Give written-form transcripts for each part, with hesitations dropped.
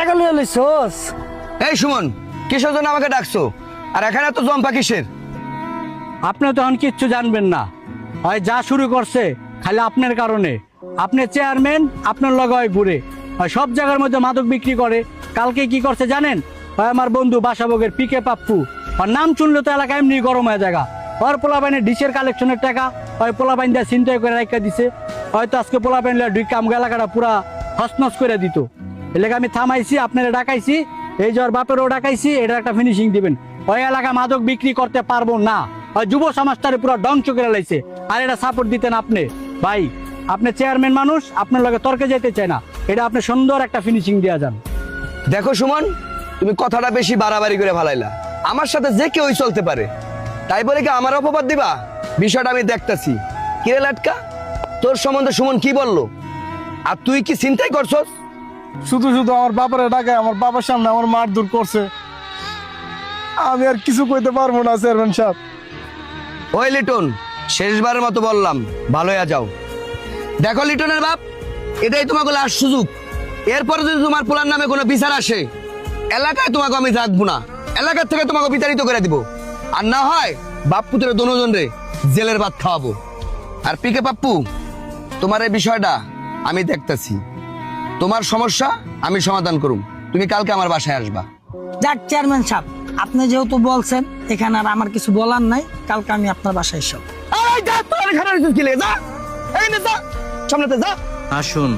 টাকা লইয়া লইছস? এই সুমন, কিসের জন্য আমাকে ডাকছো? আর এখানে তো জম্পা কিসের? আপনি তো এখন কিচ্ছু জানবেন না। হয় যা শুরু করছে খালি আপনার কারণে। আপনি চেয়ারম্যান, আপনার লগে হয় ঘুরে, হয় সব জায়গার মধ্যে মাদক বিক্রি করে। কালকে কি করছে জানেন? হয় আমার বন্ধু বাসাবগের পিকে পাপ্পু, আর নাম শুনলে তো এলাকা এমনি গরম হয়ে জায়গা। হয় পোলাপাইনের ডিশের কালেকশনের টাকা, হয় পোলাপাইন দিয়ে চিন্তাই করে রাখা দিছে, হয়তো আজকে পোলাপাইন ঢুকাম এলাকাটা পুরা হসনস করে দিত। এলাকা আমি থামাইছি, আপনারা ডাকাইছি, এই যে ওর বাপেরও ডাকাইছি, এটা একটা ফিনিশিং দিবেন। ওই এলাকা মাদক বিক্রি করতে পারবো না। হয় যুব সমাজটারে পুরো ধ্বংস করে লাইছে, আর এটা সাপোর্ট দিতেন আপনি। ভাই, আপনি চেয়ারম্যান মানুষ, আপনার লগে তর্কে যেতে চায় না, এটা আপনি সুন্দর একটা ফিনিশিং দেওয়া যান। দেখো সুমন, তুমি কথাটা বেশি বাড়াবাড়ি করে ফালাইলা। আমার সাথে যে কেউই চলতে পারে, তাই বলে কি আমার অপবাদ দিবা? বিষয়টা আমি দেখতাছি। কিরে লাটকা, তোর সম্বন্ধে সুমন কি বললো? আর তুই কি চিন্তাই করছস? শুধু শুধু আমার বাবার ডাকায় আমার বাবার সামনে আমার মারধর করছে। আমি আর কিছু কইতে পারবো না চেয়ারম্যান সাহেব। ওই লিটন, শেষবারের মতো বললাম, ভালো হয়ে যাও। দেখো লিটনের বাপ, এটাই তোমাকে লাস্ট সুযোগ। এরপরে যদি তোমার পোলার নামে কোনো বিচার আসে, এলাকায় তোমাকে আমি রাখবো না, এলাকার থেকে তোমাকে বিতাড়িত করে দিব। আর না হয় বাপ পুত্রের দোনোজন রে জেলের ভাত খাওয়াবো। আর পিকে পাপ্পু, তোমার এই বিষয়টা আমি দেখতেছি। তোমার সমস্যা আমি সমাধান করুম। তুমি কালকে আমার বাসায় আসবা। যাক চেয়ারম্যান সাহেব, আপনি যেহেতু বলছেন, এখানে আর আমার কিছু বলার নাই। কালকে আমি আপনার বাসায় এসব। এই যা, তোর এখানে রয়েছিস কি লেগে? যা, এই নে, যা, সামনেতে যা। আসুন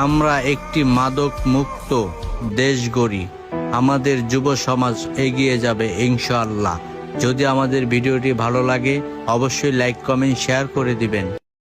আমরা একটি মাদক মুক্ত দেশ গড়ি। আমাদের যুব সমাজ এগিয়ে যাবে ইনশাআল্লাহ। যদি আমাদের ভিডিওটি ভালো লাগে অবশ্যই লাইক, কমেন্ট, শেয়ার করে দিবেন।